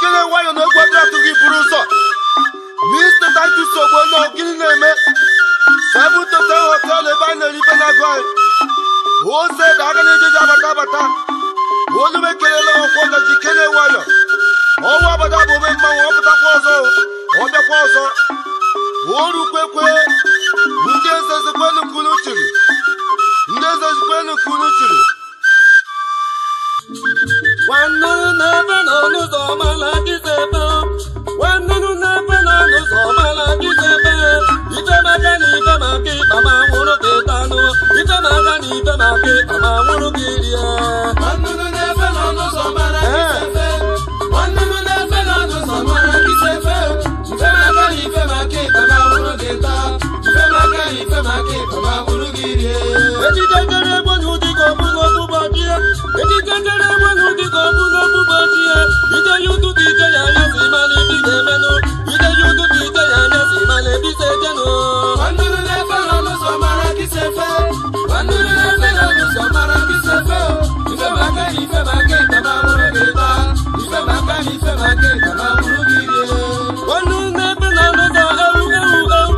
jikere nwayọ na egwu atụ gị buru ụzọ Mr. Titus Ogbono gịnị na-eme Seven to 10 hotel ebe a na-eribe na-agụ anyị ose da aka na-ejeji abata olu m ekelele ọkwọ ga jikere nwayọ ọnwa abada bụ ome mmanwụ ọpụtakwa ọzọ ọ bịakwa ọzọ oru kwekwe ndị eze zikwenu kunu chiri Wannunu n'ebe nọ n'ụzọ mala gịzebe Wannunu n'ebe nọ n'ụzọ mala gịzebe Ife maka na ife maka ịkpa ma nwụrụ gị tanụ Ife maka na ife maka ịkpa ma nwụrụ gị rie Wannunu n'ebe nọ n'ụzọ mala gịzebe Wannunu n'ebe nọ n'ụzọ mala gịzebe Ife maka na ife maka ịkpa ma nwụrụ gị taa Ife maka na ife maka ịkpa ma nwụrụ gị rie Ejije jere egbo n'ụdị ka ọ bụ n'ọbụbọchị ya Ejije jere egbo n'ụdị ka ọ bụ n'ọbụbọchị ya Ije ya ụtụtụ ije ya anya si ma na ibi ga-emenụ Ije ya ụtụtụ ije ya anya si ma na ebi se jenụ Wannunu n'ebe nọ n'ụzọ mala gịzebe Wannunu n'ebe nọ n'ụzọ mala gịzebe Ife maka na ife maka ịkpa ma nwụrụ gị taa Ife maka na ife maka ịkpa ma nwụrụ gị rie Wannunu n'ebe nọ n'ụzọ ewu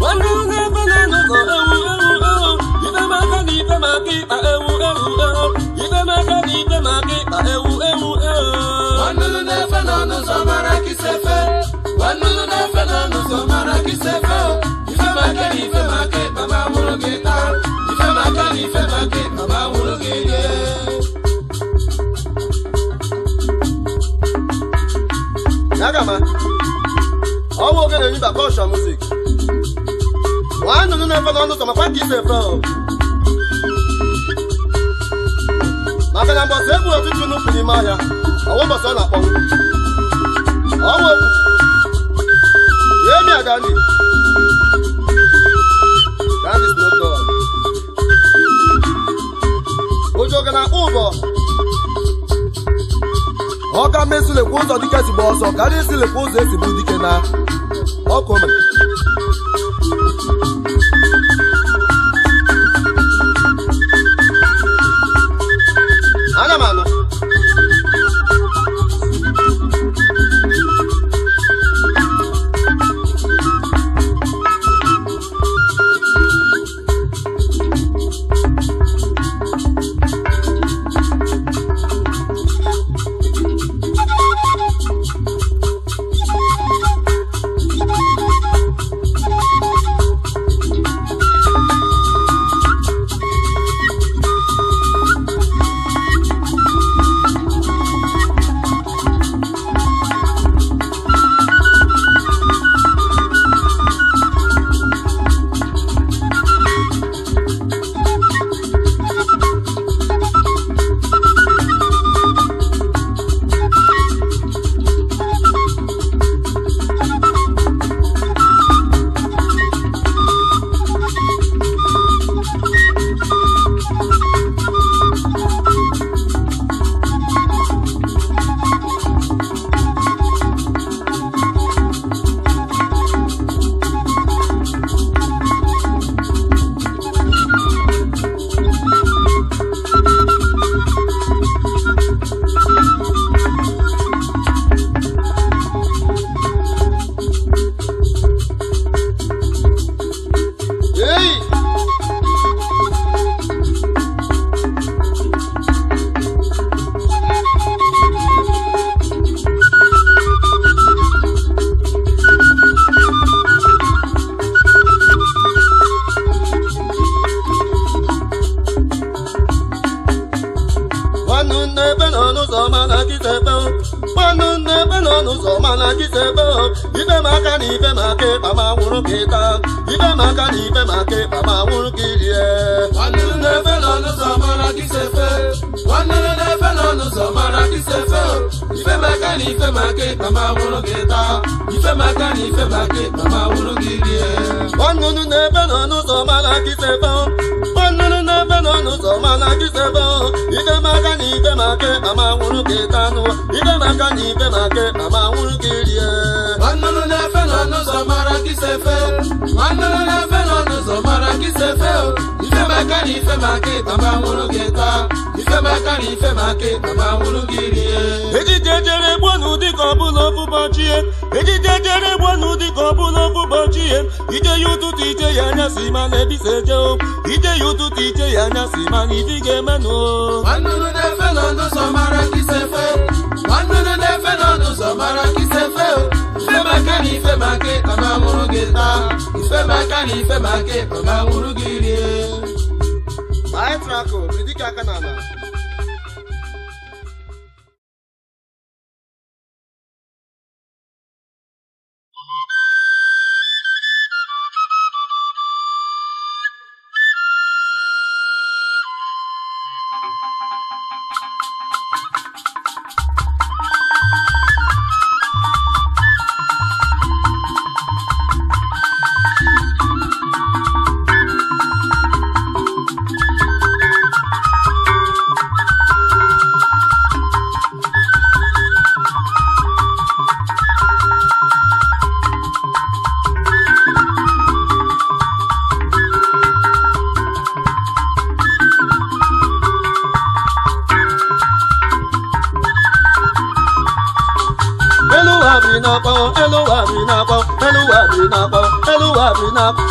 Wannunu n'ebe nọ n'ụzọ ewu Ife maka na ife maka ịkpa ewu Ife maka na ife maka ịkpa ewu Wannunu n'ebe nọ n'ụzọ mara gịzebe Wannunu n'ebe nọ n'ụzọ mara gịzebe Ife maka na ife maka ịkpa ma nwụrụ gị taa Ife maka na ife maka ịkpa ma nwụrụ gị rie Yagama ọwụ oge na-enyi bakọshọ muzik Wannunu n'ebe nọ n'ụzọ makwa ka ife efe maka na mbọsị egbu ọtụtụ n'ukwu n'ime ahịa ọwụ mbọsị ọ na-akpọnwụ ọwụ okwu Yemi Agandi Gandhi Snoop Dogg ojoga na-akpọ ụbọ ọ ka mesilekwa ụzọ dike si gba ọsọ karịa isilekwa ụzọ esi bụ dike na ọkụ mere ana m anụ Wannunu n'ebe nọ n'ụzọ mala gịzebe Ife maka na ife maka ịkpa ma nwụrụ gị taa Ife maka na ife maka ịkpa ma nwụrụ gị rie Wannunu n'ebe nọ n'ụzọ mala gịzebe Wannunu n'ebe nọ n'ụzọ mala gịzebe Ife maka na ife maka ịkpa ma nwụrụ gị taa Ife maka na ife maka ịkpa ma nwụrụ gị rie Wannunu n'ebe nọ n'ụzọ mala gịzebe Wannunu n'ebe nọ n'ụzọ mala gịzebe Ife maka na ife maka ịkpa ma nwụrụ gị taa Ife maka na ife maka ịkpa ma nwụrụ gị rie Wannunu n'ebe nọ n'ụzọ mala gịzebe Wannunu n'ebe nọ n'ụzọ mala gịzebe Ife maka na ife maka ịkpa ma nwụrụ gị taa Ife maka na ife maka ịkpa ma nwụrụ gị rie Ejije jere egbo n'ụdị dịka ọbụla ọbụbọchị ihe ejije jere gbanụ dịka ọbụla ọbụbọchị ihe ije ya ụtụtụ ije ya anyasị ma na ebise eje ije ya ụtụtụ ije ya anyasị ma na ibi ga-emenụ Nwannu na-efe n'ọnụzọ mara ka isefe Nwannu na-efe n'ọnụzọ mara ka isefe Ife maka na ife maka ịkpama nwụrụ gị taa Ife maka na ife maka ịkpama nwụrụ gị rie Maestro, dịka aka na ala.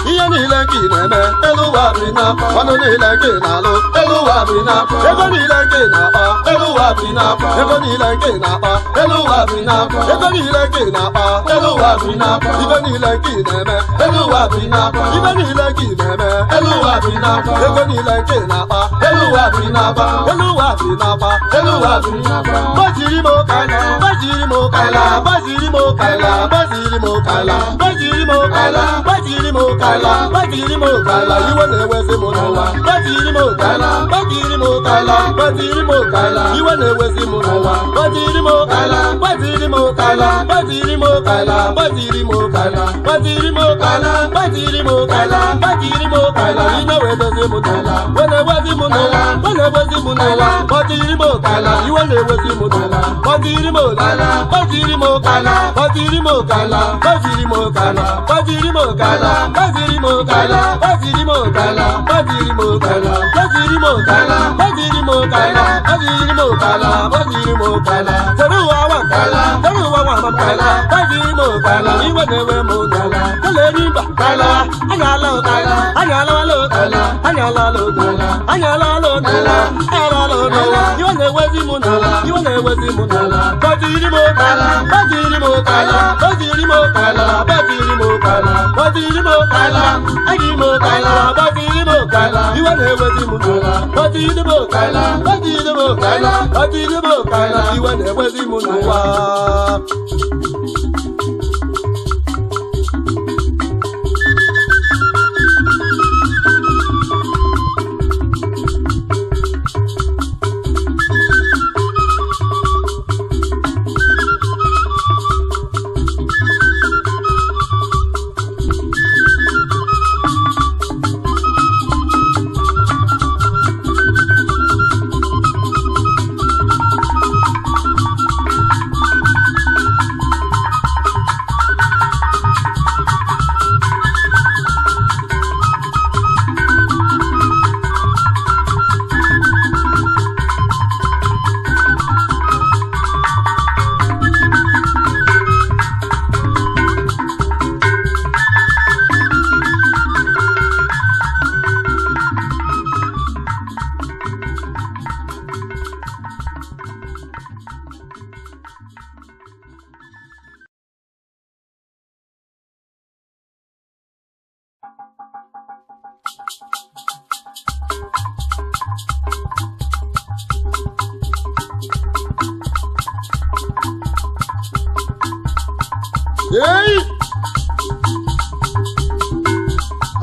ihe niile nke ị na-eme elu ụwa biri n'akpa ọnụ niile nke ị na-alụ elu ụwa biri n'akpa ego niile nke ị na-akpa elu ụwa biri n'akpa ego niile nke ị na-akpa elu ụwa biri n'akpa ego niile nke ị na-akpa elu ụwa biri n'akpa ibe niile nke ị na-eme elu ụwa biri n'akpa ibe niile nke ị na-eme elu ụwa biri n'akpa ego niile nke ị na-akpa elu ụwa biri n'akpa elu ụwa biri n'akpa elu ụwa biri n'akpa gbajiri m ụkala gbajiri m ụkala gbajiri m ụkala gbajiri m ụkala gbajiri m ụkala gbajiri m ụkala gbajiri m ụkala iwe na-ewezi m n'ụwa gbajiri m ụkala gbajiri m ụkala gbajiri m ụkala iwe na-ewezi m n'ụwa gbajiri m ụkala gbajiri m ụkala gbajiri m ụkala gbajiri m ụkala gbajiri m ụkala gbajiri m ụkala gbajiri m ụkala ị na-ewezi m n'ụwa we na-ewezi m n'ụwa we na-ewezi m n'ụwa gbajiri m ụkala iwe na-ewezi m n'ụwa gbajiri m ụkala gbajiri m ụkala gbajiri m ụkala gbajiri m ụkala gbajiri m ụkala gbajiri m ụkala gbajiri m ụkala gbajiri m ụkala gbajiri m ụkala gbajiri m ụkala gbajiri m ụkala gbajiri m ụkala tere ụwa nwa nkala tere ụwa nwa ma nkala gbajiri m ụkala iwe na-ewe m ụkala keleri mba kala anya ala ụkala anya alawala ụkala anya alala ụkala anya alala ụkala anya alala ụkala iwe na-ewezi m n'ala iwe na-ewezi m n'ala gbajiri m ụkala gbajiri m ụkala gbajiri m ụkala gbajiri m ụkala gbajiri m ụkala anyị m ụkala gbajiri m ụkala iwe na-ewezi m n'ala gbajiri m ụkala gbajiri m ụkala gbajiri m ụkala iwe na-ewezi m n'ụwa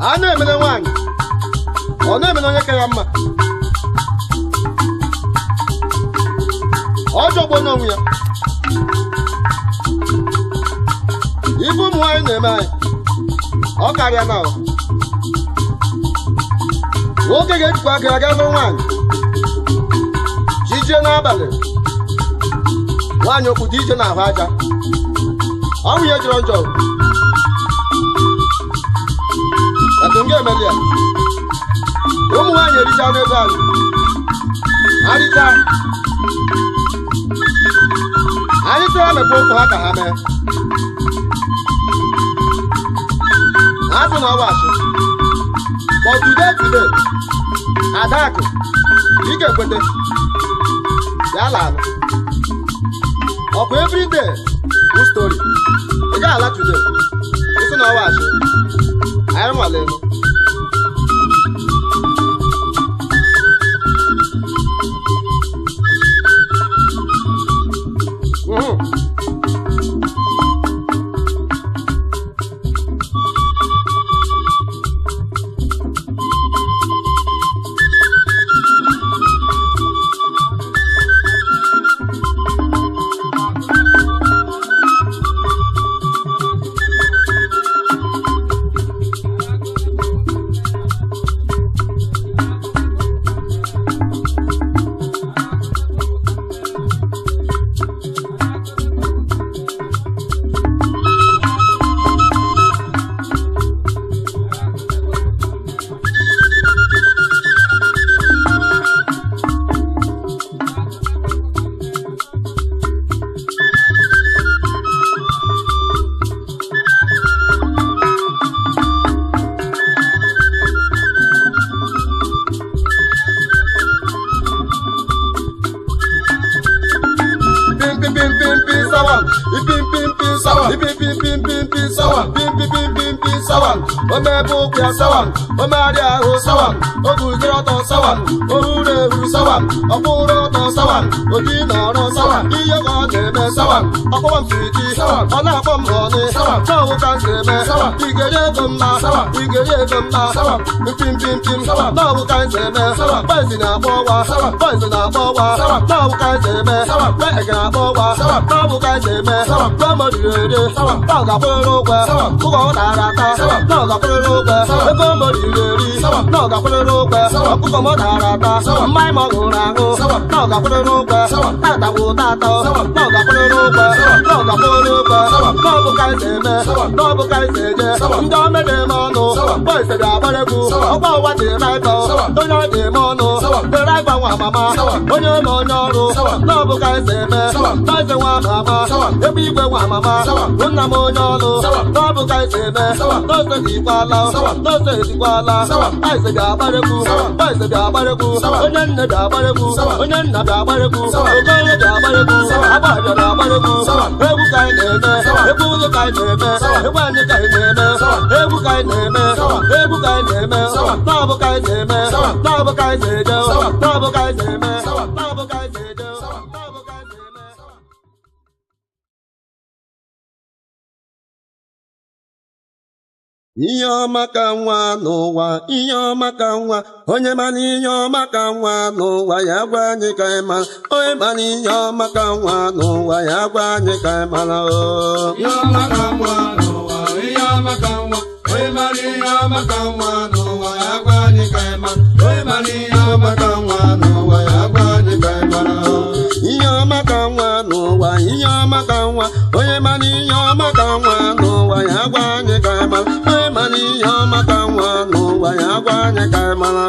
a na-emere nwaanyị ọ na-emere onye ka ya mma ọ jọgbo n'onwe ya ibe ụmụ nwaanyị na-eme anyị ọ karịa na nwoke ga-ejikwa aka ya gaa nwaanyị jije n'abalị nwaanyị okpute ije n'ahụ aja ọnwụ ya jọrọ njọ atụ nga emeli ya ụmụ nwaanyị ericha n'ebe anyị arịcha anyị sị ha mepee ụkwụ ha ka ha mee ha sị na ọwa achị but today Adakụ ị ga-ekwete ya lalụ ọkwa everyday bụ story ị ga-ala today isi na ọwa achị anyị nwalelu Omebukya sawan, omaria ho sawan, ogujroto sawan, orureru sawan, opuroto sawan, ojinoro sawan, iyogone sawan, okwam fiti sawan, onapom hone sawan, nawukan seme sawan, igere gomma sawan, igere gomma sawan, pim sawan, nawukan seme sawan, boys na bowa sawan, boys na bowa sawan, nawukan seme sawan, wega bowa sawan, nawukan seme sawan, komodire sawan, naga purogwe sawan, ugo darata sawan, naga purogwe ebe omodiri n'ọga kwụrụrụgwe ọkụkọ m darata mmanya m ọgụrụ ahụ n'ọga kwụrụrụgwe tatagbu tata n'ọga kwụrụrụgwe n'ọga kwụrụrụgwe n'ọbụ ka isi eme n'ọbụ ka isi eje ndị omede eme ọnụ bọise ga-agbaregwu ọgba ụwa dị raiva onye ọ dị eme ọnụ dị raiva nwa mama onye eme onye ọrụ n'ọbụ ka isi eme bọise nwa mama ebe igwe nwa mama nna m onye ọrụ n'ọbụ ka isi eme n'ose dịkwala n'ose dịkwala bọise ga-agbaregwu bọise ga-agbaregwu onye nne ga-agbaregwu onye nna ga-agbaregwu okoye ga-agbaregwu agbọghọ ga-agbaregwu egwu ka anyị na-eme egwu ụlọ ka anyị na-eme egwu anyị ka anyị na-eme egwu ka anyị na-eme egwu ka anyị na-eme n'ọbụ ka anyị na-eme n'ọbụ ka anyị na-eje n'ọbụ ka anyị na-eme n'ọbụ ka anyị na-eje n'ọbụ ka anyị na-eme. Ihe ọma ka nwa n'ụwa ihe ọma ka nwa onye mana ihe ọma ka nwa n'ụwa ya gwa anyị ka anyị mara onye mana ihe ọma ka nwa n'ụwa ya gwa anyị ka anyị mara ihe ọma ka nwa n'ụwa ihe ọma ka nwa onye mara ihe ọma ka nwa n'ụwa ya gwa anyị ka anyị mara onye mara ihe ọma ka nwa n'ụwa ya gwa anyị ka anyị mara ihe ọma ka nwa n'ụwa ihe ọma ka nwa onye mana ihe ọma ka nwa n'ụwa ya gwa anyị ka anyị mara mana ihe ọma ka nwa n'ụwa ya gwa anyị ka anyị mara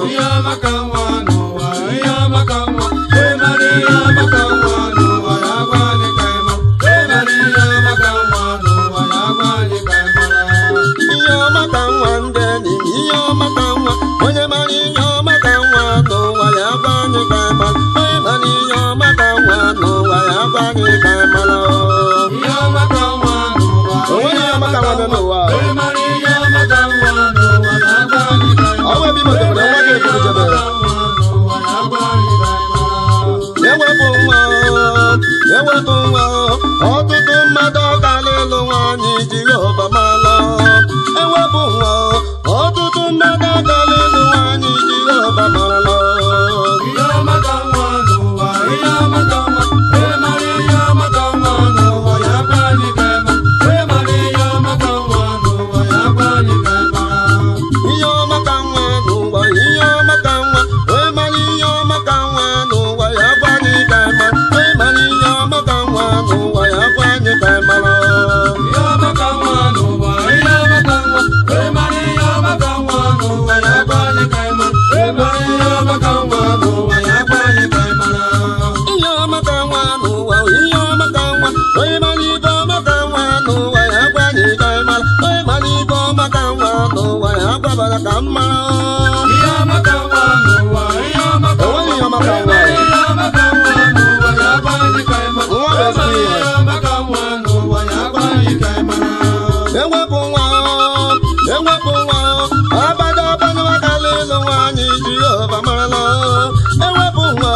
ihe ọma ka nwa n'ụwa ihe ọma ka nwa onye mara ihe ọma ka nwa n'ụwa ya gwa anyị ka anyị mara onye mara ihe ọma ka nwa n'ụwa ya gwa anyị ka anyị mara ihe ọma ka nwa ndị enyi ihe ọma ka nwa onye mara ihe ọma ka nwa n'ụwa ya gwa anyị ka anyị mara onye mara ihe ọma ka nwa n'ụwa ya gwa anyị ka anyị mara ihe ọma ka nwa n'ụwa onwe ihe ọma ka nwa n'ụwa ewepụ nwa ọtụtụ mmadụ ọkala ịlụ nwaanyị Jehova mala ewepụ nwa ọtụtụ mmadụ ọkala ịlụ nwaanyị Jehova mala ihe ọma ka nwa n'ụwa ihe ọma ka nwa onye mara ihe ọma ka nwa n'ụwa ya gwa anyị ka anyị mara onye mara ihe ọma ka nwa n'ụwa ya gwa anyị ka anyị mara ihe ọma ka nwa n'ụwa ihe ọma ka nwa onye mara ihe ọma ka nwa n'ụwa ya gwa anyị ka anyị mara onye mara ihe ọma ka nwa dabara ka mma ihe ọma ka nwa n'ụwa ihe ọma ka enweghị ihe ọma ka nwa ihe ọma ka nwa n'ụwa ya gwa anyị ka anyị mara nwa bụ ezigbo ihe ihe ọma ka nwa n'ụwa ya gwa anyị ka anyị mara ewepụ nwa abada abanụ akala ịlụ nwaanyị Jehova marala ewepụ nwa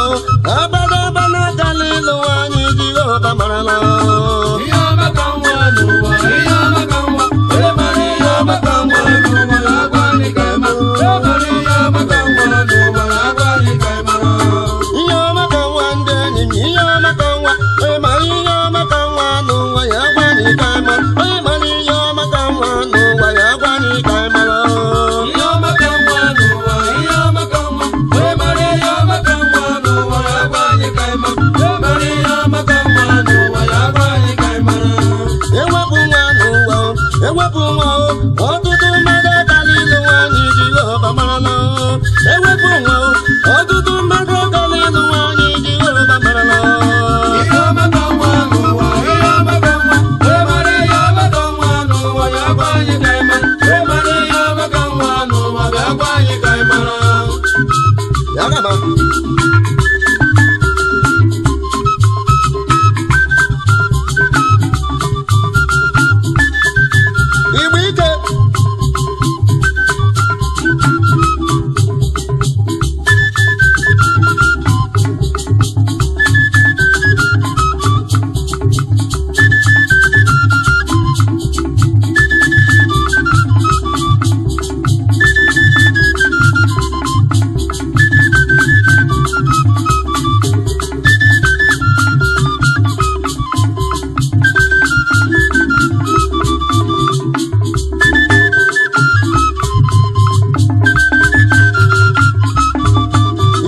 abada abanụ akala ịlụ nwaanyị Jehova marala ihe ọma ka nwa n'ụwa ihe ọma ka nwa onye mara ihe ọma ka nwa n'ụwa ya gwa anyị ka anyị mara onye mara ihe ọma ka nwa n'ụwa ya gwa anyị ka anyị mara ihe ọma ka nwa ndị enyi m ihe ọma ka nwa onye mara ihe ọma ka nwa n'ụwa ya gwa anyị ka anyị mara onye mara ihe ọma ka nwa n'ụwa ya gwa anyị ka anyị mara ihe ọma ka nwa n'ụwa ihe ọma ka nwa onye mara ihe ọma ka nwa n'ụwa ya gwa anyị ka anyị mara onye mara ihe ọma ka nwa n'ụwa ya gwa anyị ka anyị mara ewepụ nwa n'ụwa ewepụ nwa ọtụtụ mmadụ akala ịlụ nwaanyị Jehova marala ewepụ nwa ọtụtụ mmadụ akala ịlụ nwaanyị Jehova marala ihe ọma ka nwa n'ụwa ihe ọma ka nwa onye mara ihe ọma ka nwa n'ụwa ya gwa anyị ka anyị mara onye mara ihe ọma ka nwa n'ụwa ya gwa anyị ka anyị mara ya gama igbe ike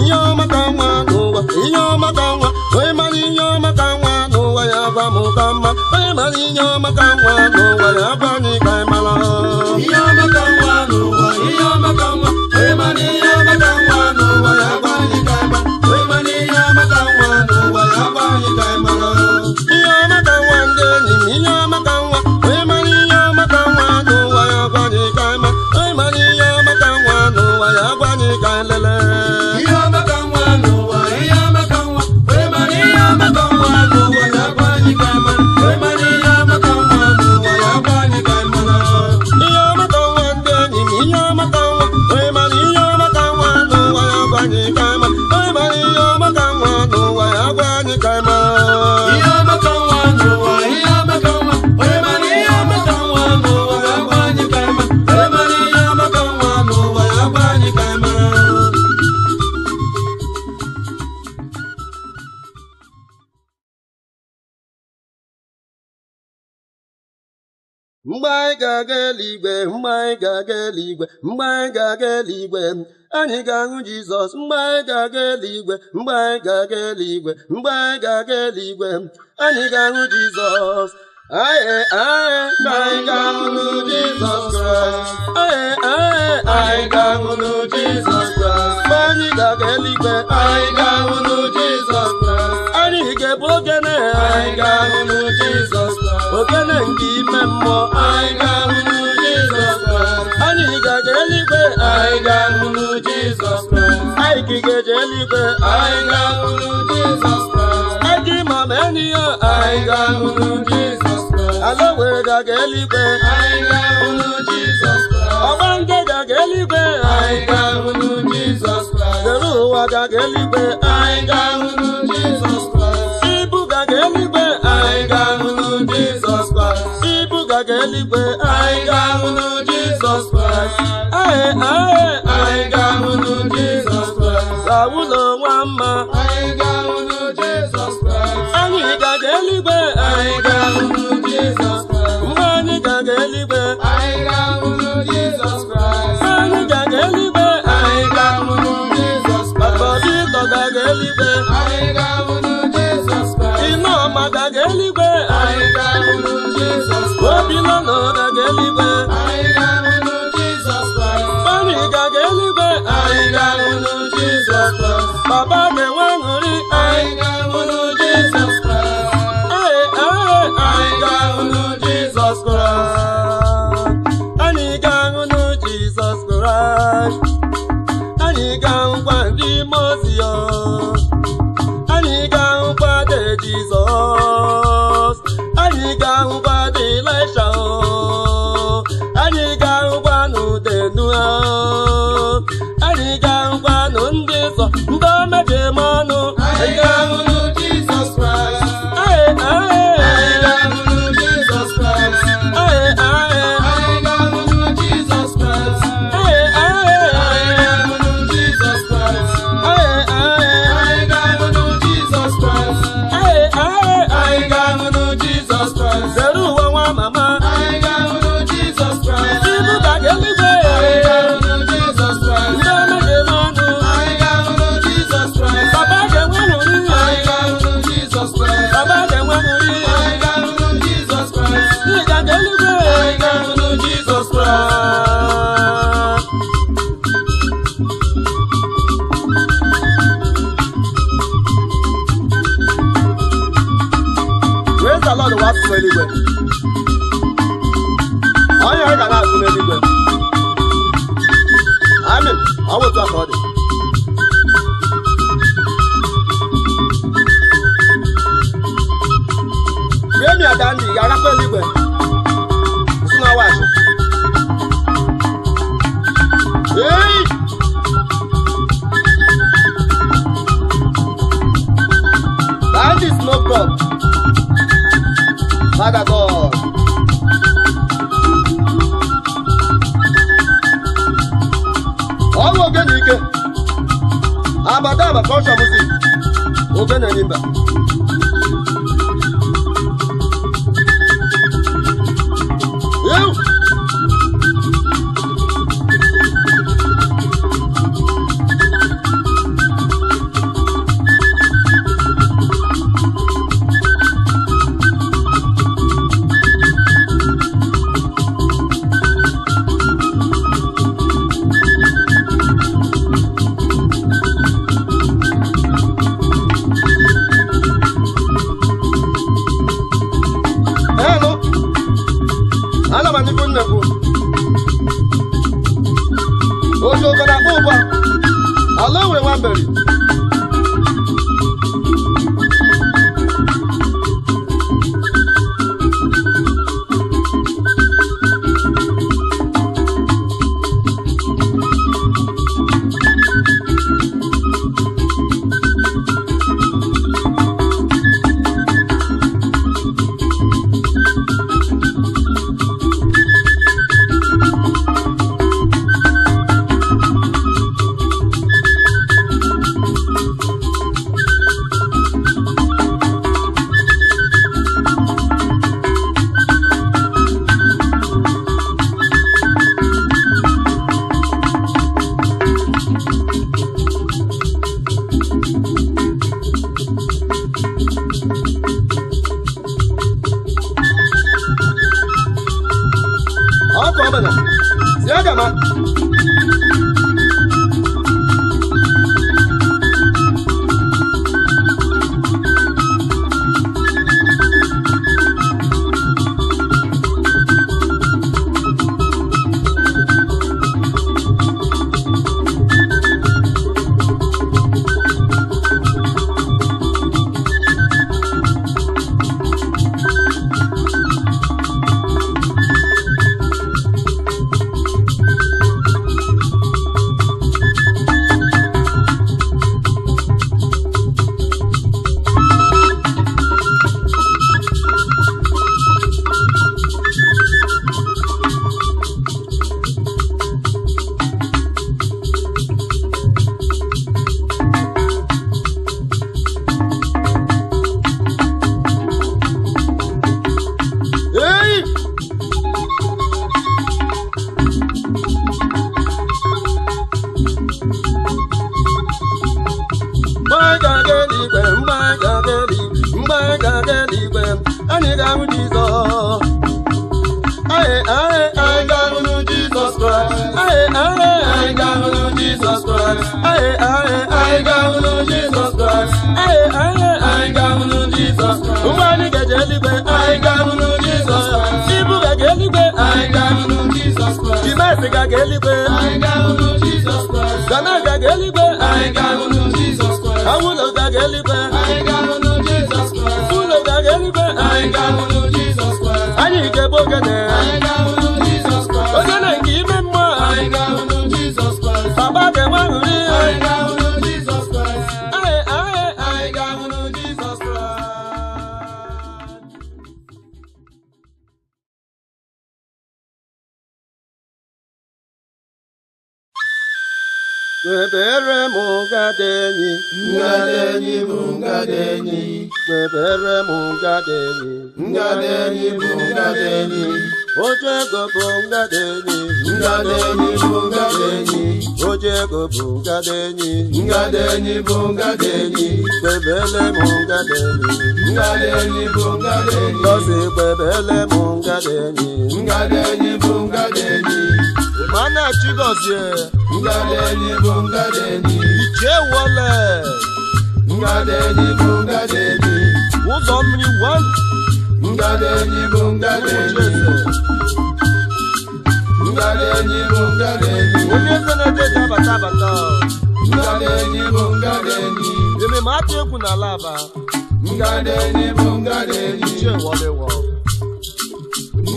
ihe ọma ka nwa n'ụwa ihe ọma ka nwa onye mara ihe ọma ka nwa n'ụwa ya gwa m ka mma onye mara ihe ọma ka nwa n'ụwa ya gwa anyị ka anyị mara ihe ọma ka nwa n'ụwa ihe ọma ka nwa onye mara ihe ọma ka nwa n'ụwa ya gwa anyị ka anyị mara onye mara ihe ọma ka nwa n'ụwa ya gwa anyị ka anyị mara ihe ọma ka nwa ndị enyi m ihe ọma ka nwa onye mara ihe ọma ka nwa n'ụwa ya gwa anyị ka anyị mara onye mara ihe ọma ka nwa n'ụwa ya gwa anyị ka anyị lele ihe ọma ka nwa n'ụwa ihe ọma ka nwa onye mara ihe ọma ka nwa n'ụwa ya gwa anyị ka anyị mara onye mara ihe ọma ka nwa n'ụwa ya gwa anyị ka anyị mara ihe ọma ka nwa ndị enyi m ihe ọma ka nwa onye mara ihe ọma ka nwa n'ụwa ya gwa anyị ka anyị mara onye mara ihe ọma ka nwa n'ụwa ya gwa anyị ka anyị mara ihe ọma ka nwa n'ụwa ihe ọma ka nwa onye mara ihe ọma ka nwa n'ụwa ya gwa anyị ka anyị mara onye mara ihe ọma ka nwa n'ụwa ya gwa anyị ka anyị mara mgbe anyị ga-aga eluigwe mgbe anyị ga-aga eluigwe mgbe anyị ga-aga eluigwe anyị ga-ahụ Jizọs mgbe anyị ga-aga eluigwe mgbe anyị ga-aga eluigwe mgbe anyị ga-aga eluigwe anyị ga-ahụ Jizọs anyị ga-ahụ Jizọs Kraịst anyị ga-ahụ Jizọs Kraịst mgbe anyị ga-aga eluigwe anyị ga-ahụ Jizọs Kraịst anyị ga-ebu ogene anyị ga-ahụ Jizọs Kraịst ogene nke ime mmụọ anyị ga-ahụ Jizọs Kraịst anyị ga-aga eluigwe anyị ga-ahụ Jizọs Kraịst anyị ga-eje eluigwe anyị ga-ahụ Jizọs Kraịst anyị ma meni ya anyị ga-ahụ Jizọs Kraịst ala were ga-aga eluigwe anyị ga-ahụ Jizọs Kraịst ọgba nke ga-aga eluigwe anyị ga-ahụ Jizọs Kraịst dere ụwa ga-aga eluigwe anyị ga-ahụ Jizọs Kraịst ibu ga-aga eluigwe anyị ga-ahụ Jizọs Kraịst ibu ga-aga eluigwe anyị ga-ahụ Jizọs Kraịst anyị ga-ahụ Jizọs Kraịst awụlọ nwa mma anyị ga-ahụ Jizọs Kraịst anyị ga-aga eluigwe anyị ga-ahụ Jizọs Kraịst mgbe anyị ga-aga eluigwe anyị ga-ahụ Jizọs Kraịst anyị ga-aga eluigwe anyị ga-ahụ Jizọs Kraịst Bọbịtọ ga-aga eluigwe anyị ga-ahụ Jizọs Kraịst Ineọma ga-aga eluigwe anyị ga-ahụ Jizọs Kraịst Obilọnọ ga-aga eluigwe anyị ga-ahụ Jizọs Kraịst Fani ga-aga eluigwe anyị ga-ahụ Jizọs Kraịst Baba ga-enwe aṅụrị anyị ga-ahụ Jizọs Kraịst anyị ga-ahụ Jizọs Kraịst anyị ga-ahụ Jizọs Kraịst Christ. Anyị ga-ahụkwa ndị Mozio, anyị ga-ahụkwa de Jizọs, anyị ga-ahụkwa de Elisha, anyị ga-ahụkwa n'ude Noa, anyị ga-ahụkwa nụ ndị nsọ ndị omeje m ọnụ. Anyị ga-ahụ nụ Jizọs Kraịst. Aye, aye. Anyị ga-ahụ nụ Jizọs Kraịst. Aye, aye. Anyị ga-ahụ nụ Jizọs Kraịst. Aye, aye. Anyị ga-ahụ nụ Jizọs Kraịst. Aye, aye. Anyị ga-ahụ nụ Jizọs Kraịst. Aye, aye. Anyị ga-ahụ nụ Jizọs Kraịst. Zere ụwa nwa mama. Anyị ga-ahụ nụ Jizọs Kraịst. Ibu ka eluigwe. Anyị ga-ahụ nụ Jizọs Kraịst. Ndị omeje m ọnụ. Anyị ga-ahụ nụ Jizọs Kraịst. Papa ga-enwe ṅụrị. Anyị ga-ahụ nụ Jizọs Kraịst. Papa ga-enwe ṅụrị. Anyị ga-ahụ nụ Jizọs Kraịst. Ndị ka eluigwe. Anyị ga-ahụ nụ Jizọs Kraịst. Praise the Lord, wa asụ n'eluigwe. Onye anyị ga na-asụ n'eluigwe. Amen. Ọ bụ otu a ka ọ dị. Remi Adandi ga-agakwa eluigwe. Nsị na washi. Hey! That is no God. Father God. Ọrụ ogene ike. Abadaba culture music. Ogene nimba. Ew! Hello. Ana m anịkwu nnekwu. Ojo gara akpọ ụgba. Ala nwere nwamberi. Ọkụ ọbụla. Si aga ma. Ghana gaga eluigwe. Anyị ga-ahụ nụ Jizọs Kraịst. Ghana gaga eluigwe. Anyị ga-ahụ nụ Jizọs Kraịst. Awụlọ gaga eluigwe. Anyị ga-ahụ nụ Jizọs Kraịst. Ụlọ gaga eluigwe. Anyị ga-ahụ nụ Jizọs Kraịst. Anyị ga-ebe ogene. Anyị ga-ahụ nụ Jizọs Kraịst. Ogene nke ime mmụọ. Anyị ga-ahụ nụ Jizọs Kraịst. Papa ga-enwe aṅụrị. Anyị ga-ahụ nụ Jizọs Kraịst. Aye, aye, Anyị ga-ahụ nụ Jizọs Kraịst. Kwebere m ngadenyi. Ngadenyi bụ ngadenyi. Kwebere m ngadenyi. Ngadenyi bụ ngadenyi. Oje ego bụ ngadenyi. Ngadenyi bụ ngadenyi. Oje ego bụ ngadenyi. Ngadenyi bụ ngadenyi. Kwebele m ngadenyi. Ngadenyi bụ ngadenyi. Ngozi kwebele m ngadenyi. Ngadenyi bụ ngadenyi. Mana Chigozie. Ngadenyi bụ ngadenyi. Ichie Wole. Ngadenyi bụ ngadenyi. Ụzọ mmiri 1. Ngadenyi bụ ngadenyi. Ngadenyi bụ ngadenyi. Onye eze na-eje abata abata. Ngadenyi bụ ngadenyi. Ememe atụ egwu n'ala Aba. Ngadenyi bụ ngadenyi. Ichie Wole wọ.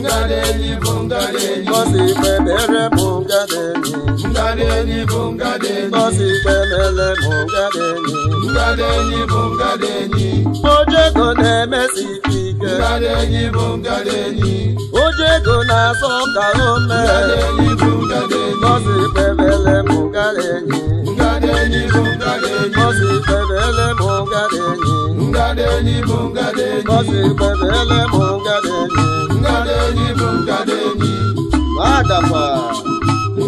Ngadenyi bụ ngadenyi. Ngozi kwebere m ngadenyi. Ngadenyi bụ ngadenyi. Ngozi kwebele m ngadenyi. Ngadenyi bụ ngadenyi. Oje ego na-emesi ike. Ngadenyi bụ ngadenyi. Oje ego na-azọ ka o mee. Ngadenyi bụ ngadenyi. Ngozi kwebele m ngadenyi. Ngadenyi bụ ngadenyi. Ngozi kwebele m ngadenyi. Ngadenyi bụ ngadenyi. Ngozi kwebele m ngadenyi. Ngadenyi bụ ngadenyi. Adakwa.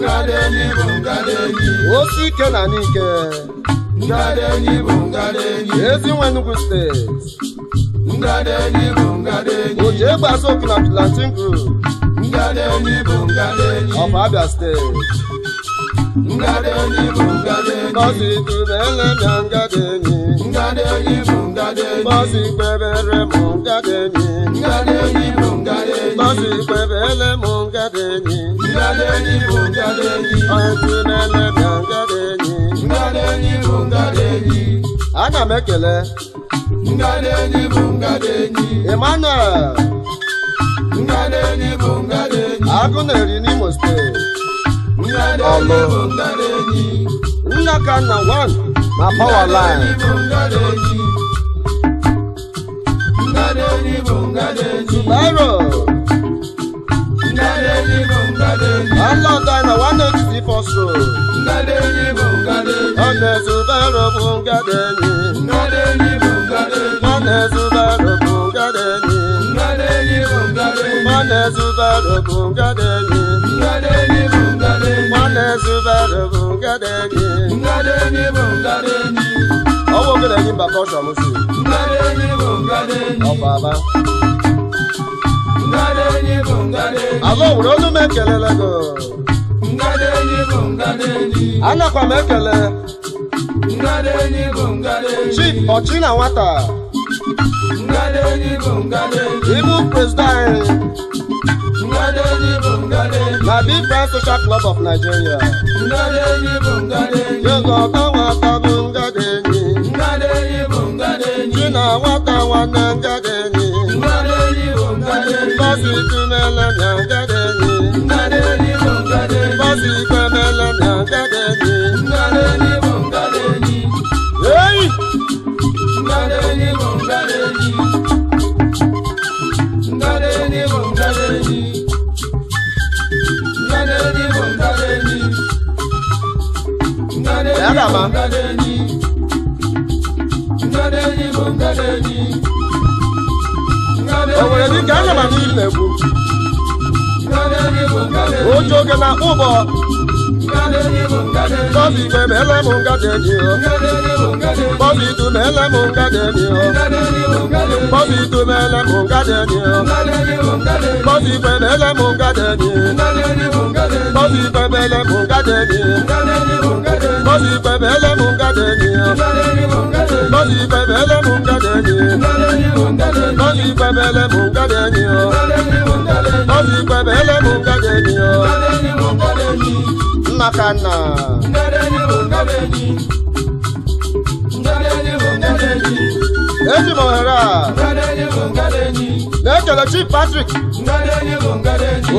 Ngadenyi bụ ngadenyi. Osi ike na n'ike. Ngadenyi bụ ngadenyi. Ezi nwe Enugu steeti. Ngadenyi bụ ngadenyi. Oje egbaso okwu na Plantain Group Ngadenyi bụ ngadenyi. of Abia steeti. Ngadenyi bụ ngadenyi. Ngozi kwebele m ngadenyi. Ngadenyi bụ ngadenyi. Ngozi kwebere m ngadenyi. Ngadenyi bụ ngadenyi. Ngozi kwebele m ngadenyi. Ngadenyi bụ ngadenyi. Kwebele m ngadenyi. Ngadenyi bụ ngadenyi. Ana m ekele Ngadenyi bụ ngadenyi. Emmanuel Ngadenyi bụ ngadenyi. Agụ na-eri n'Imo steeti. Ngadenyi bụ ngadenyi. Nna ka nna 1 na power line. Ngadenyi bụ ngadenyi. Ngadenyi bụ ngadenyi. Bairo Ngadenyi bụ ngadenyi. Alọda na 180 First Road. Ngadenyi bụ ngadenyi. Ọ na-ezu Bairo bụ ngadenyi. Ngadenyi bụ ngadenyi. Ọ na-ezu Bairo bụ ngadenyi. Ngadenyi bụ ngadenyi. Ọ na-ezu Bairo bụ ngadenyi. Ngadenyi bụ ngadenyi. Ọ na-ezu Bairo bụ ngadenyi. Ngadenyi bụ ngadenyi. Ọwọ́ ogene yìí mbà kọ́ ṣọ̀mùsù. Ngadenyi bụ ngadenyi. Ọ̀pọ̀ àbá. Ngadenyi bụ ngadenyi. Àlọ́ òwúrọ̀ olu m ekelele go. Ngadenyi bụ ngadenyi. Anakwa m ekele. Ngadenyi bụ ngadenyi. Chief Ọchị na nwata. Ngadenyi bụ ngadenyi. Ibu president Ngadenyi bụ ngadenyi. na Big Brand Social Club of Nigeria. Ngadenyi bụ ngadenyi. Yogo ọka nwata bụ ngadenyi. Ngadenyi bụ ngadenyi. Chi na nwata nwanne ngadenyi. Ngadenyi bụ ngadenyi. Ngozi tumele na ngadenyi. Ngadenyi bụ ngadenyi. Ngozi kwemele na ngadenyi. Ngadenyi bụ ngadenyi. Hey! Ngadenyi bụ ngadenyi. Ngadenyi bụ ngadenyi. Ngadenyi bụ ngadenyi. Ngadenyi Ya bụ dama. ngadenyi. Ngadenyi bụ ngadenyi. O nwere dịka anya ma n'ihi na-ekwu. Ngadenyi bụ ngadenyi. Oche oge na ụbọ. Ngadenyi bụ ngadenyi. Ngozi kwemele m ngadenyi. Ngadenyi bụ ngadenyi. Ngozi tumele m ngadenyi. Ngadenyi bụ ngadenyi. Ngozi tumele m ngadenyi. Ngadenyi bụ ngadenyi. Ngozi kwemele m ngadenyi. Ngadenyi bụ ngadenyi. Ngozi kwemele m ngadenyi. Ngadenyi bụ ngadenyi. Ngozi kwemele m ngadenyi. Ngadenyi bụ ngadenyi. Ngozi kwemele m ngadenyi. Ngadenyi bụ ngadenyi. Ozi kwebele mụ ngade enyi o. Ozi kwebele mụ ngade enyi o. Nnakanna. Eji m ohere a na-ekele Chief Patrick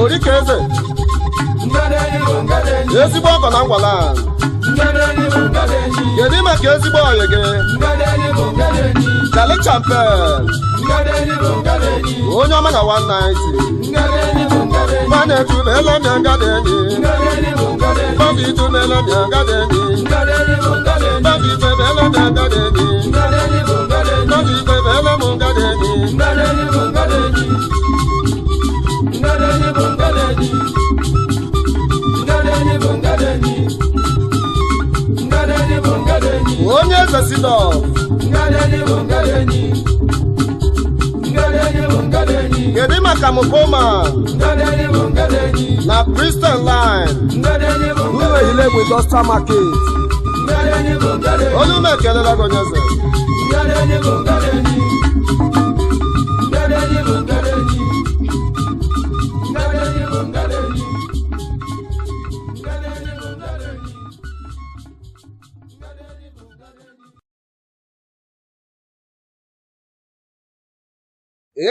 Orikeze ezigbo ọgọ na ngwala. Kedu maka ezigbo ọyị gị Kali Champion onye ọma na 190 mana etubele m ya ngade enyi Bobby etubele m ya ngade enyi Bobby etubele m ya ngade enyi Bobby etubele m ngade enyi onye eze si nọ kedu maka Mukoma na Christian Line ụlọ ehile egbe Industrial Market olu m ekelela gị onye eze.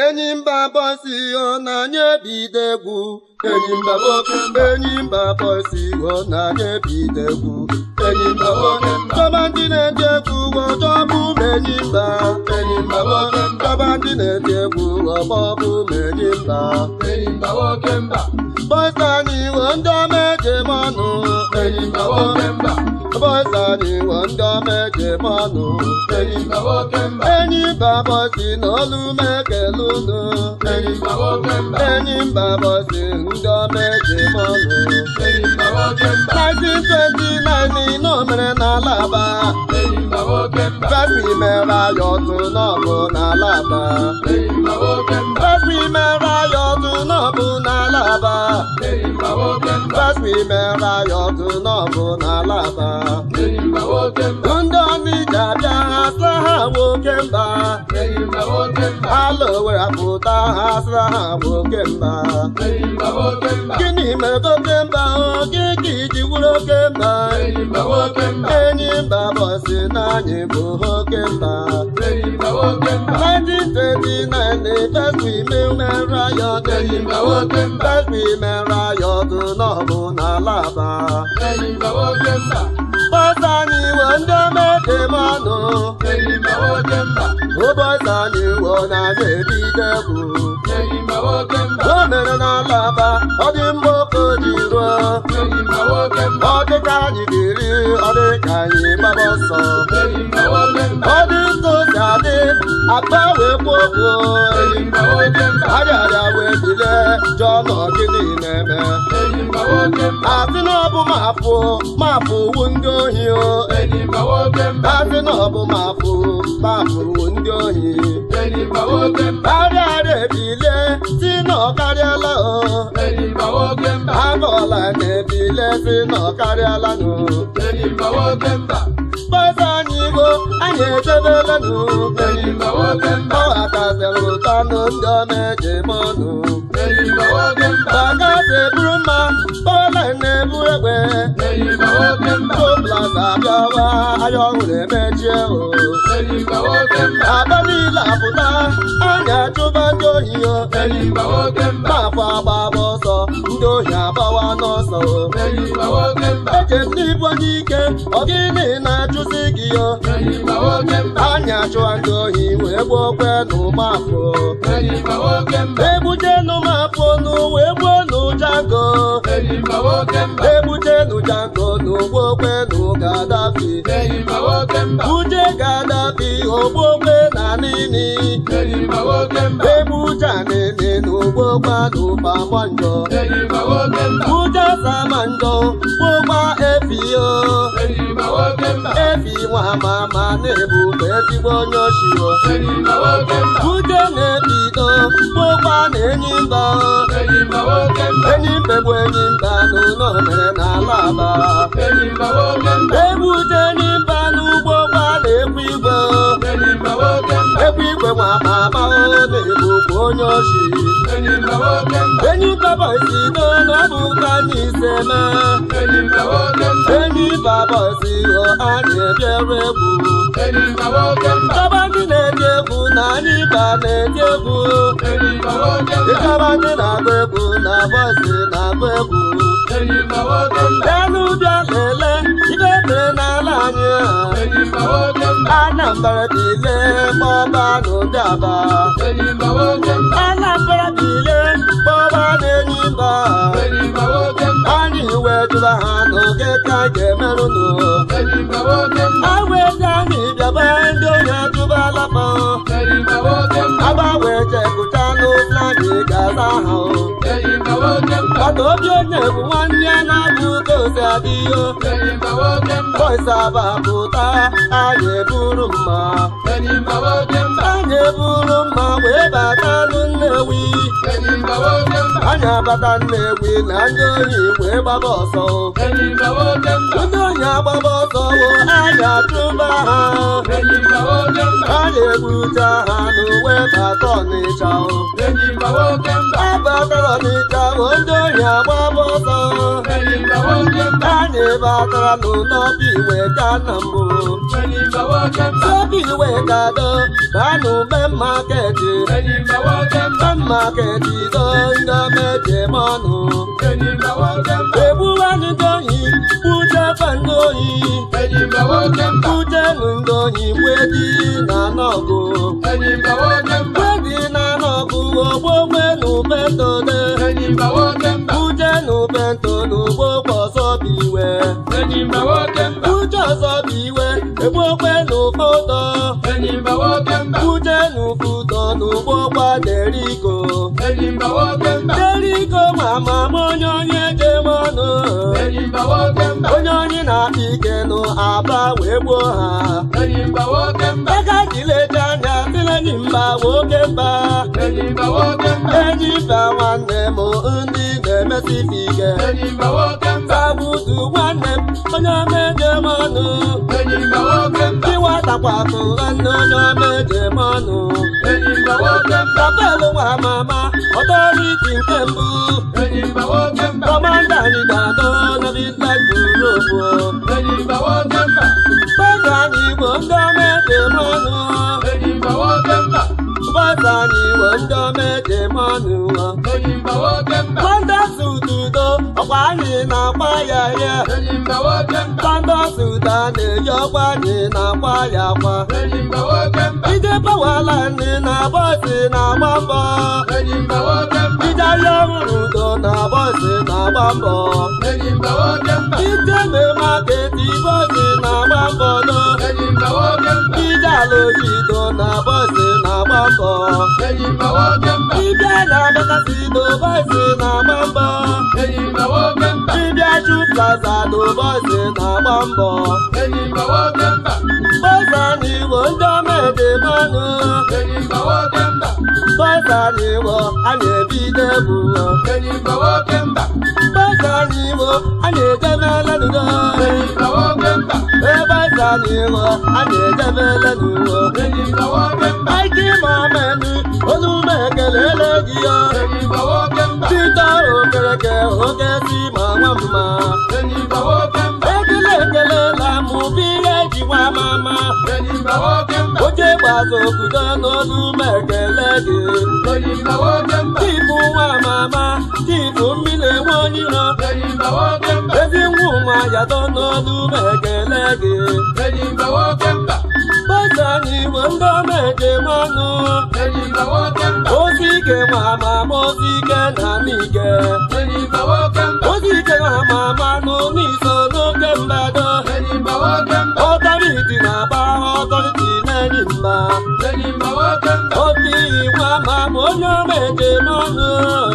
Enyimba bosi ọ na-anye bido egwu Enyimba boke Enyimba bosi ọ na-anye bido egwu Enyimba boke Tọba ndị na-eti egwu ọjọbụ m Enyimba Enyimba boke Tọba ndị na-eti egwu ọgbọbụ m Enyimba Enyimba boke mba Boys anyị wọ ndị ọma eje m ọnụ Enyimba boke mba Boys anyị wọ ndị ọma eje m ọnụ Enyimba boke mba Enyimba bosi n'olu m ekele unu Enyimba boke mba Enyimba bosi ndị ọma eje m ọnụ Enyimba boke mba 1929 n'omere n'ala Aba Enyimba boke mba Fesri mere ayọ ọtụ n'ọbụ n'ala Aba Enyimba boke mba Fesri mere ayọ ọtụ n'ọbụ n'ala Aba Enyimba boke mba Fesri mere ayọ ọtụ n'ọbụ n'ala Aba Enyimba boke mba ndị Ọnịcha bịa ha sị ha nwoke mba Enyimba boke mba ala Owere apụta ha sị ha nwoke mba Enyimba boke mba gịnị mere oke mba gị ka iji wuru oke mba Enyimba boke mba Enyimba bosi na anyị bụ oke mba Enyimba boke mba 1929 Fesri mere ayọ Enyimba boke mba Fesri mere ayọ ọtụ n'ọbụ n'ala Aba Enyimba boke mba Boys anyị wọ ndị ọma eje m ọnụ Enyimba boke mba ụbọchị anyị wọ na-aga ebido egwu Enyimba boke mba o mere n'ala Aba ọ dị mma oke ji ruo Enyimba boke mba ọ dị ka anyị dịrị ọ dị ka anyị gbaba ọsọ Enyimba boke mba ọ dị ntụ si adị akpa wee kwokwo Enyimba boke mba arịarịa wee bile jụọ nọ gịnị na-eme Enyimba boke mba asị na ọ bụ mapụ wu ndị ohi o Enyimba boke mba asị na ọ bụ mapụ wu ndị ohi Enyimba boke mba arịarịa ebile si na ọ karịala o Enyimba boke mba agọla na-ebile si na ọ karịala nụ Enyimba boke mba Boys anyị bụ anyị echebela nụ Enyimba boke mba ọ akasịrị ụtọ nụ ndị ọma eje m ọnụ Enyimba boke mba bagasi eburu mma bọọla na-ebu egbe Enyimba boke mba Plaza abịawa ahịa ọhụrụ emechie o Enyimba boke mba aba niile apụta anyị achụba ndị ohi o Enyimba boke mba mafọ agbaba ọsọ ndị ohi agbawa n'ọsọ o Enyimba boke mba eje m n'ibu onye ike ọ gịnị na-achụsi gị o Enyimba boke mba anyị achụwa ndị ohi wee gbuo okwe n'ụmụafọ Enyimba boke mba ebuje n'ụmụafọ n'uwe gbuo n'ụjango Enyimba boke mba ebuje n'ụjango n'ugbo okwe n'ụgadafi Enyimba boke mba buje gadafi ogbo okwe na nini Enyimba boke mba ebuje nini n'ugbo okwe n'ụpamanjọ Enyimba boke mba buje samanjọ gbogba efi o Enyimba boke mba efi nwa mama na-ebube ezigbo onye oshio Enyimba boke mba buje na-ebido gbogba na Enyimba Enyimba boke mba Enyimba bụ Enyimba n'ụlọ mere n'ala Aba Enyimba boke mba ebuje Enyimba n'ugbo gba na-ekwu igwe Enyimba boke mba ekwu igwe nwa mama o onye oshi enyi mba nwoke mba enyi baba isi do na ọ bụ ka anyị ise mee enyi mba nwoke mba enyi baba isi o anyị ebiere egwu enyi mba nwoke mba ịkaba ndị na-eti egwu na anyị ba na-eti egwu enyi mba nwoke mba ịkaba ndị na-agba egwu na bọsị na-agba egwu enyi mba nwoke mba bịanụ bịa lele ibe mere n'ala anyị enyi mba nwoke mba Anambra bile kpọba n'ụdị aba enyi mba nwoke mba Anambra bile kpọba n'enyi mba enyi mba nwoke mba anyị wee jụba ha n'oge ka ga-emerụnụ enyi mba nwoke mba agwezi anyị bịaba ndị onye ajụbala pa enyi mba nwoke mba agbanwe jekụta n'ofe anyị ga-aza ha enyi mba nwoke mba ọdụ obi onye bụ nwanne ya na-abụ gozi adịghị enyi mba nwoke mba bọịsa abapụta anyị eburu mma enyi mba nwoke mba anyị eburu mma wee bata Nnewi enyi mba nwoke mba anyị abata Nnewi na ndị ohi wee gbaba ọsọ enyi mba nwoke mba ndị ohi agbaba ọsọ wo anyị atụba ha enyi mba nwoke mba anyị egbucha ha n'uwe bata Ọnịcha enyi mba nwoke mba abatara Ọnịcha wo ndị ohi agbaba ọsọ enyi mba nwoke mba anyị batara n'ụlọbi iwe ka na mbụ enyi mba nwoke mba obi iwe ka do banụ main market enyi mba nwoke mba main market do ndị meje mọnụ enyi mba nwoke mba egbuwa ndị ohi kpuchekwa ndị ohi enyi mba nwoke mba kpuchenu ndị ohi wedi na n'ọgụ enyi mba nwoke mba wedi na n'ọgụ ogbogbe n'ubentode enyi mba nwoke mba kpuchenu bento n'ugbo ọzọ bụ iwe enyi mba nwoke mba kpuche ọzọ bụ iwe egbogbe n'ụfọdọ enyi mba nwoke mba kpuchenu foto n'ugbo gbaderiko enyi mba nwoke mba deriko mama m onye jemọnụ enyi mba nwoke mba onye na-akpa ike nụ aba wee gbuo ha enyi mba nwoke mba aka jilecha anya sịla enyi mba nwoke mba enyi mba nwoke mba enyi mba nwanne m ndị na-emesife ike enyi mba nwoke mba sabutu nwanne m onye mejemọnụ enyi mba nwoke mba iwatakwatụ nwanne onye mejemọnụ enyi mba nwoke mba kapelu nwa mama ọtọriti nke mbụ enyi mba nwoke mba kọmanda anyị ga-adọ na Midland Europe enyi mba nwoke mba bọsa anyị bụ ndị mejemọnụ enyi mba nwoke mba bọsa anyị bụ ndị mejemọnụ enyi mba nwoke mba Kwanda sutudo ọkwa anyị na-akwa ya ya enyi mba nwoke mba Kwanda suda na-eyi ọkwa anyị na-akwa ya akwa enyi mba nwoke mba ije pawala ndị na bọsị na-agba mbọ enyi mba nwoke mba ije ahịa ọhụrụ udo na bọsị na-agba mbọ enyi mba nwoke mba ije memaketi bọsị na-agba mbọ do enyi mba nwoke mba ije alojido na bọsị na-agba mbọ enyi mba nwoke mba ịbịa na Abakasi do bọsị na-agba mbọ enyi mba nwoke mba ịbịa Chu Plaza do bọsị na-agba mbọ enyi mba nwoke mba bọsị anyị bụ ndị omejemọnụ enyi mba nwoke mba bọsị anyị bụ anyị ebido egwu enyi mba nwoke mba bọsị anyị bụ anyị ejemele n'udo enyi mba nwoke mba ebe bọsị anyị bụ anyị ejemele n'udo enyi mba nwoke mba aiki mamenu olu m ekelele gị ya enyi mba nwoke mba Tita okereke oke si ma nwa mma enyi mba nwoke mba ekelela m bụ ihe ji nwa mama enyi mba nwoke mba oche gbazo obodo n'olu m ekele gị enyi mba nwoke mba tipu nwa mama tipu mmiri enwe onye iro enyi mba nwoke mba ezi nwa ụmụ ayado n'olu m ekele gị enyi mba nwoke mba bọsị anyị bụ ndị omejemọnụ enyi mba nwoke mba ozi ike nwa mama ozi ike na n'ike enyi mba nwoke mba ozi ike nwa mama n'iso n'oge mbado enyi mba nwoke mba ọtọriti na-agba ọtọriti na-enyi mba enyi mba nwoke mba obi nwa mama onye omejemọnụ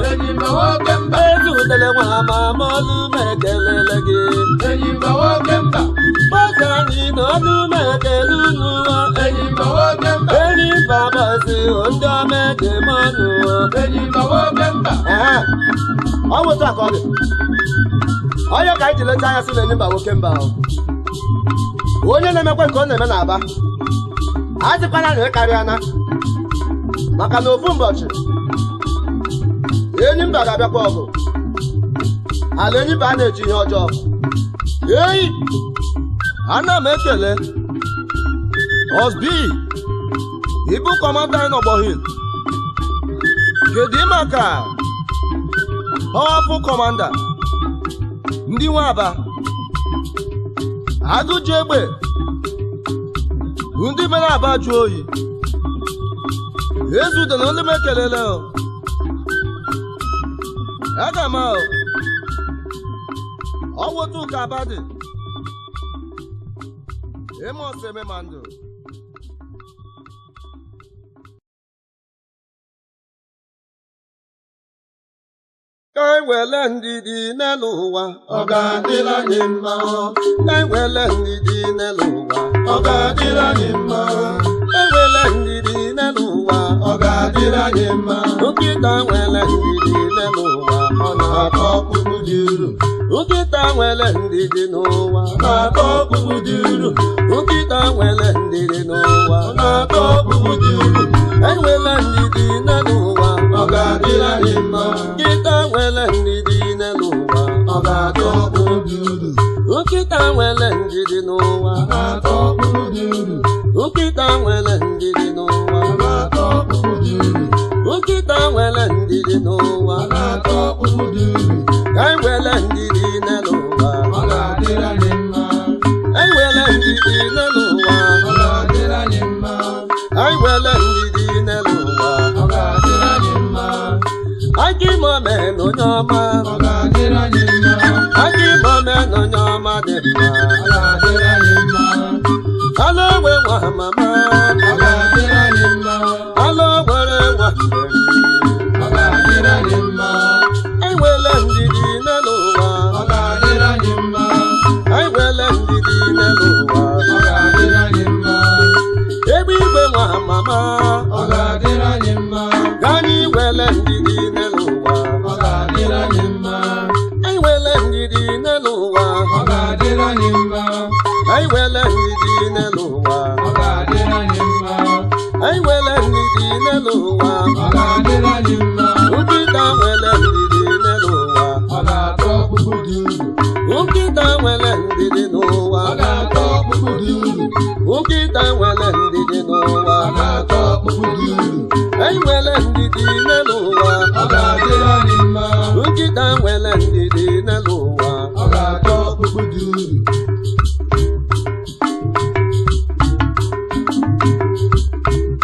enyi mba nwoke mba ezutele nwa mama olu m ekelele gị enyi mba nwoke mba bọsị anyị na olu m ekele unu enyi mba nwoke mba enyi mba bọsị ndị omejemọnụ enyi mba nwoke mba ọ bụ otu a ka ọ dị onye ka anyị ji leta anya sị na enyi mba nwoke mba onye na-emekwe nke ọ na-eme n'Aba adịkwana na ịkarịa na maka na ofu ụbọchị enyi mba ga-abịakwa ọgụ ala enyi mba a na-eji ihe ọjọọ. Eyi ana m ekele Osbi ịbụ kọmanda anyị n'ọgbọ Hill. Kedu maka powerful kọmanda ndị nwe Aba agụji egbe ndị mere Aba jụọ oyi ezute na ndị m ekelele aga m ọwụtụ ka Aba dị Amos Ememando. Ka anyị wele ndidi n'elu ụwa ọ ga-adịrị anyị mma. Ka anyị wele ndidi n'elu ụwa ọ ga-adịrị anyị mma. Ka anyị wele ndidi n'elu ụwa ọ ga-adịrị anyị mma. Nkịta nwele ndidi n'elu ụwa ọ na-atọ ọkpụkpụ dị uru. Nkịta nwele ndidi n'ụwa ọ na-atọ ọkpụkpụ dị uru. Nkịta nwele ndidi n'ụwa ọ na-atọ ọkpụkpụ dị uru. Anyị wele ndidi n'elu ụwa ọ ga-adịrị anyị mma. Nkịta nwele ndidi n'elu ụwa ọ ga-atọ ọkpụkpụ dị uru. Nkịta nwele ndidi n'ụwa ọ na-atọ ọkpụkpụ dị uru. Nkịta nwele ndidi n'ụwa ọ na-atọ ọkpụkpụ dị uru. Nkịta nwele ndidi n'ụwa ọ na-atọ ọkpụkpụ dị uru. Ka anyị wele ndidi n'elu ụwa ọ ga-adịrị anyị mma. Anyị wele ndidi n'elu ụwa ọ ga-adịrị anyị mma. Anyị wele ndidi n'elu ụwa ọ ga-adịrị anyị mma. Aki momen onye ọma ọ ga-adịrị anyị mma. Aki momen onye ọma dị mma ọ ga-adịrị anyị mma. Ala onwe nwa mama ọ ga-adịrị anyị mma. Ala nwere nwa mberi ọ ga-adịrị anyị mma. Anyị wele ndidi n'elu ụwa ọ ga-adịrị anyị mma. Anyị wele ndidi n'elu ụwa ọ ga-adịrị anyị mma. Ebe igwe nwa mama ọ ga-adịrị anyị mma. Ka anyị wele ndidi n'elu ụwa ọ ga-adịrị anyị mma. Anyị wele ndidi n'elu ụwa ọ ga-adịrị anyị mma. Anyị wele ndidi n'elu ụwa ọ ga-adịrị anyị mma. Anyị wele ndidi n'elu ụwa ọ ga-adịrị anyị mma. Nkịta nwele ndidi n'elu ụwa ọ ga-atọ ọkpụkpụ dị uru. Nkịta nwele ndidi n'ụwa ọ ga-atọ ọkpụkpụ dị uru. Nkịta nwele ndidi n'ụwa ọ ga-atọ ọkpụkpụ dị uru. Anyị nwele ndidi n'elu ụwa ọ ga-adịrị anyị mma. Nkịta nwele ndidi n'elu ụwa ọ ga-atọ ọkpụkpụ dị uru.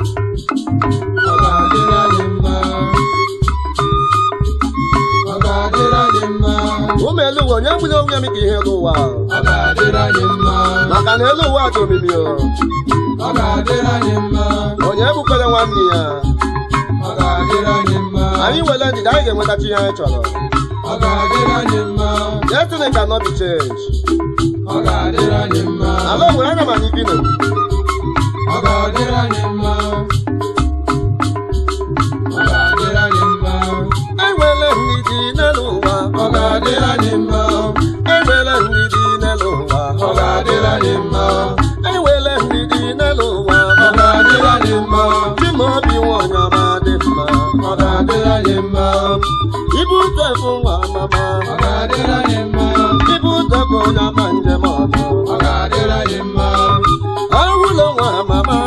Ọ ga-adịrị anyị mma. Ọ ga-adịrị anyị mma. Ụmụ elu ụwa onye gburu onwe ya maka ihe elu ụwa ọ ga-adịrị anyị mma. Maka na elu ụwa dị omimi ọ ga-adịrị anyị mma. Onye ebukwara nwanne ya ọ ga-adịrị anyị mma. Anyị nwere ndidi anyị ga-enwetachi ihe anyị chọrọ ọ ga-adịrị anyị mma. Destiny cannot be changed. Ọ ga-adịrị anyị mma. Ala nwere aga m anyị bino ọ ga-adịrị anyị mma. Ọ ga-adịrị anyị mma. Anyị nwere ndidi n'elu ụwa ọ ga-adịrị anyị mma. Anyị nwere ndidi n'elu ụwa ọ ga-adịrị anyị mma. Anyị nwere ndidi n'elu ụwa ọ ga-adịrị anyị mma. Chimaobi nwa onye ọma dị mma ọ ga-adịrị anyị mma. Ibu tefu nwa mama ọ ga-adịrị anyị mma. Ibu tefu onye ọma njem ọzọ ọ ga-adịrị anyị mma. Awụlọ nwa mama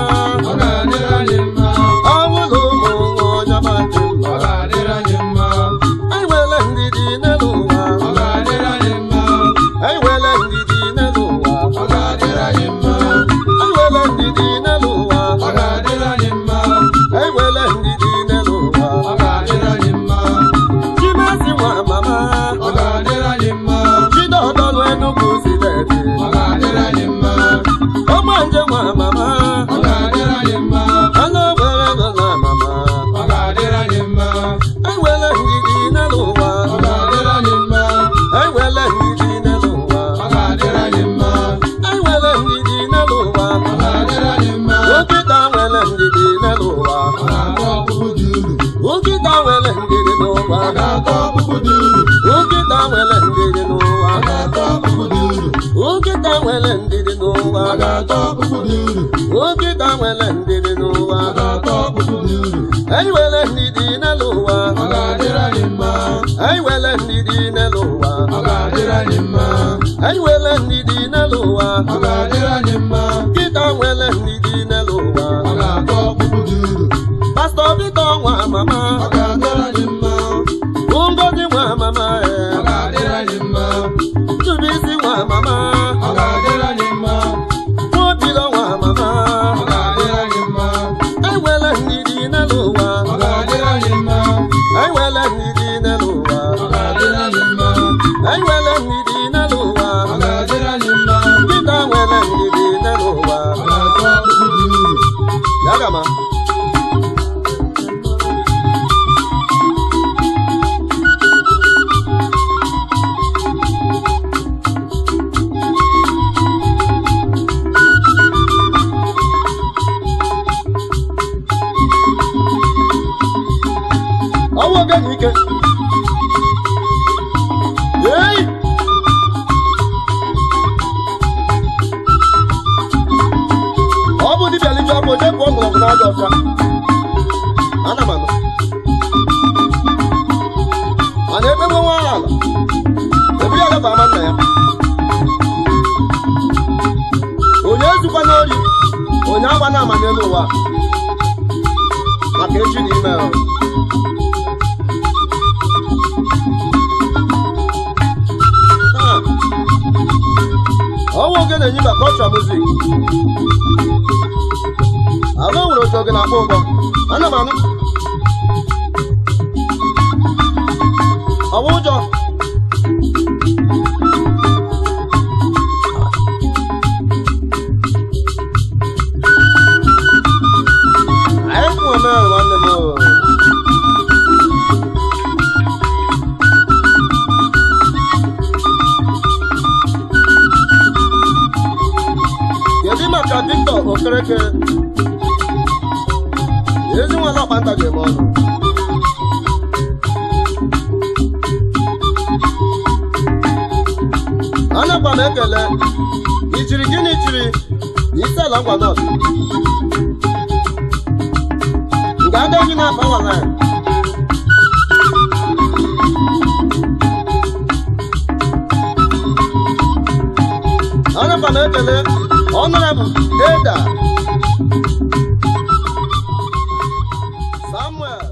ọ ga-adịrị anyị mma. Awụlọ ụmụ nwa onye ọma dị mma ọ ga-adịrị anyị mma. Anyị nwere ndidi n'elu ụwa ọ ga-adịrị anyị mma. Anyị nwere ndidi n'elu ụwa ọ ga-adịrị anyị mma. Anyị nwere ndidi n'elu ụwa ọ ga-adịrị anyị mma. Anyị nwere ndidi n'elu ụwa ọ ga-adịrị anyị mma. Chimezi nwa mama ọ ga-adịrị anyị mma. Chidọdọlụ Enugu Steeti ọ ga-adịrị anyị mma. Ọgbanje nwa mama ọ ga-adịrị anyị mma. Ala obere nọ na mama ọ ga-adịrị anyị mma. Anyị nwere ndidi n'elu ụwa ọ ga-adịrị anyị mma. Anyị nwere ndidi n'elu ụwa ọ ga-adịrị anyị mma. Anyị nwere ndidi n'elu ụwa ọ ga-adịrị anyị mma. Nkịta nwere ndidi n'elu ụwa ọ ga-atọ ọkpụkpụ dị uru. Nkịta nwere ndidi n'ụwa ọ ga-atọ ọkpụkpụ dị uru. Nkịta nwere ndidi n'ụwa ọ ga-atọ ọkpụkpụ dị uru. Nkịta nwere ndidi n'ụwa ọ ga-atọ ọkpụkpụ dị uru. Nkịta nwere ndidi n'ụwa ọ ga-atọ ọkpụkpụ dị uru. ụwa Kita nwere ndidi n'elu ụwa Pastor Victor nwa mama Ngozi nwa mama Chubisi nwa mama Mobilo nwa mama Enwere ndidi n'elu ụwa Enwere ndidi n'elu ụwa Enwere ndidi n'elu ụwa Kita nwere ndidi n'elu ụwa Yagama Ike. Hey! Ọ bụ dibịa liju afọ jepụ ọmụlọgwụ n'aja ọcha. Ana m anọ. Mana ebe nwe nwa ala, ebu ya gafe ama nna ya. Onye ezukwa n'ori, onye agba na-ama n'elu ụwa. Maka echi na ime ahụ. Ọnwa oge na-enye maka culture music. Agụ nwere otu oge na-akpọ ụgbọ. Ana m anụ. Ọwa ụjọ. Anyị kwuo mee nwanne m. Maka Victor Okereke ezi nwa ọkpa nta ga-eme ọnụ anakwa m ekele ichiri gịnị chiri n'isi ala ngwa nọt nga ada gị na-akpa nwala ya anakwa m ekele Honorable Ada Samuel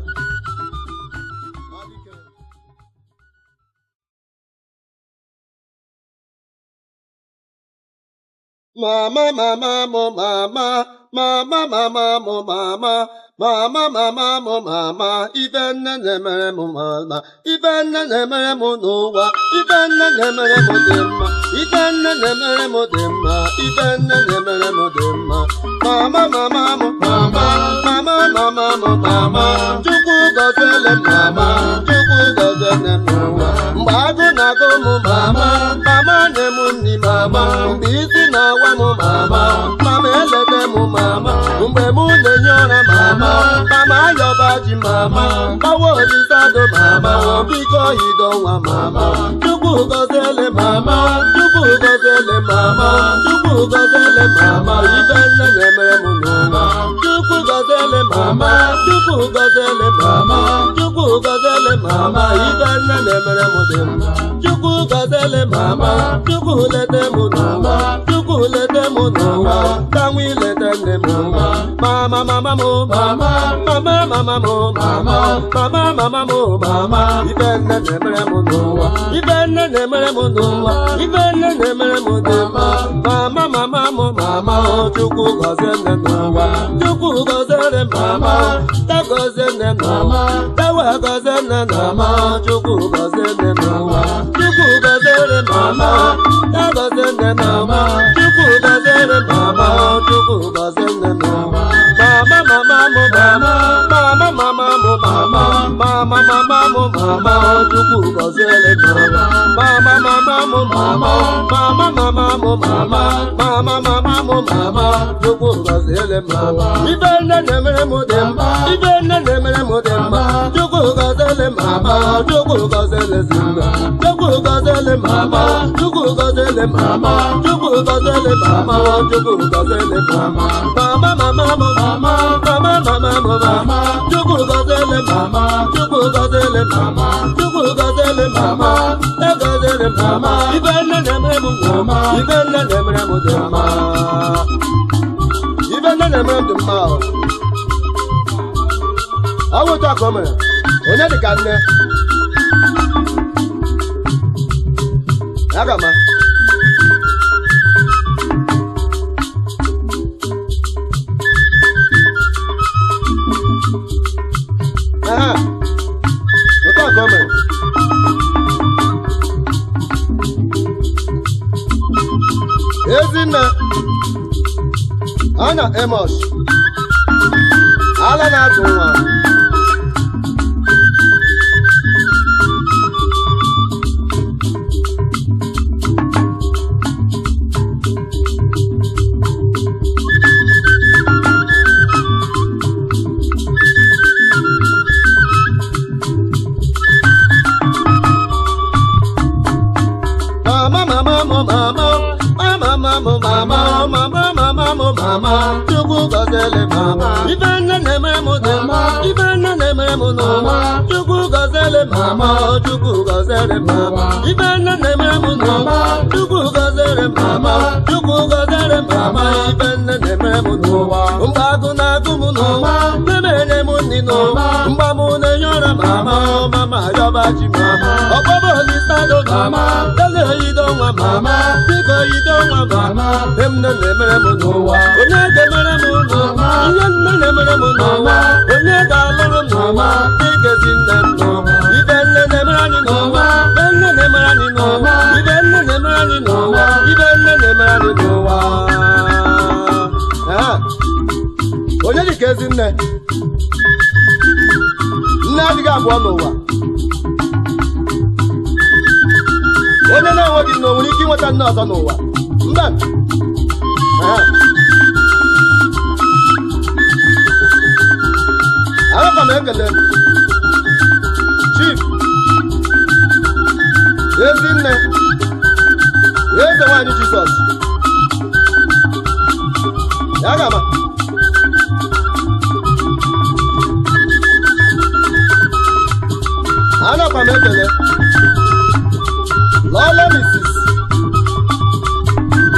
Mama mama mo mama mama mama mo mama mama mama mo mama ibe nne na-emere m mama ibe nne na-emere m n'ụwa ibe nne na-emere m dị mma ibe nne na-emere m dị mma ibe nne na-emere m dị mma mama mama mo mama mama mama mo mama Chukwu gọziele m mama Chukwu gọziele m n'ụwa mgbe agụ na-agụ m mama mama nye m nri mama mgbe isi na-awa m mama mama elete m mama mgbe mụ na-enye ụra mama mama ayọba ji mama gbawa olisado mama biko hido nwa mama Chukwu gọziele mama Chukwu gọziele mama Chukwu gọziele mama ibe nne na-emere m n'ụwa Chukwu gọziele mama Chukwu gọziele mama Chukwu gọziele mama ibe nne na-emere m dị mma Chukwu gọziele mama Chukwu lete m n'ụwa Chukwu lete m n'ụwa ka nwa ilete nne m n'ụwa mama mama mo mama mama mama mo mama mama mama mo mama ibe nne na-emere m n'ụwa ibe nne na-emere m n'ụwa ibe nne na-emere m dị mma mama mama mo mama Chukwu gọzie nne n'ụwa Chukwu gọziere mama ta gọzie nne n'ụwa tawa gọzie nne n'ụwa Chukwu gọzie nne n'ụwa Chukwu gọziere mama ta gọzie nne n'ụwa Chukwu gọziere mama Chukwu gọzie nne n'ụwa mama mama mo mama mama mama mo mama mama mama mo mama Chukwu gọziere mama mama mama mo mama mama mama mo mama mama mama mo mama Chukwu gọziere mama ibe nne na-emere m dị mma ibe nne na-emere m dị mma Chukwu gọziere mama Chukwu gọziere zinga Chukwu gọziere mama Chukwu gọziere mama Chukwu gọziere mama Chukwu gọziere mama mama mama mo mama mama mama mo mama Chukwu gọziere mama Chukwu gọziere mama Chukwu gọziere mama dị mma ibe nne na-emere m mma ibe nne na-emere m dị mma ibe nne na-emere m dị mma ọ bụ ụtọ ka o mere onye dị ka nne aga m ụtọ ka o mere Ezinne Ana Amos ala na-azụ nwa mama Chukwu gọziele mama ibe nne na-emere m dị mma ibe nne na-emere m n'ụwa Chukwu gọziele mama Chukwu gọziele mama ibe nne na-emere m n'ụwa Chukwu gọziele mama Chukwu gọziele mama ibe nne na-emere m n'ụwa mgbe agụ na-agụ m n'ụwa na-emere m nri n'ụwa mgbe m na-enye ụra mama mama yọba ji mama ọkpọbọ olisado mama eze oyido nwa mama biko oyido nwa mama emne na-emere m n'ụwa onye ga-emere m n'ụwa ihe nne na-emere m n'ụwa onye ga-alụrụ m n'ụwa dịgezi nne m n'ụwa ibe nne na-emere anyị n'ụwa ibe nne na-emere anyị n'ụwa ibe nne na-emere anyị n'ụwa ibe nne na-emere anyị n'ụwa onye dị ka ezi nne nne adịghị abụọ n'ụwa onye na-enweghị nne o nwere ike inweta nne ọzọ n'ụwa mba aga m ekele Chief Ezinne eze nwanyị Jizọs aga m anakwa m ekele Lọlọ Mrs.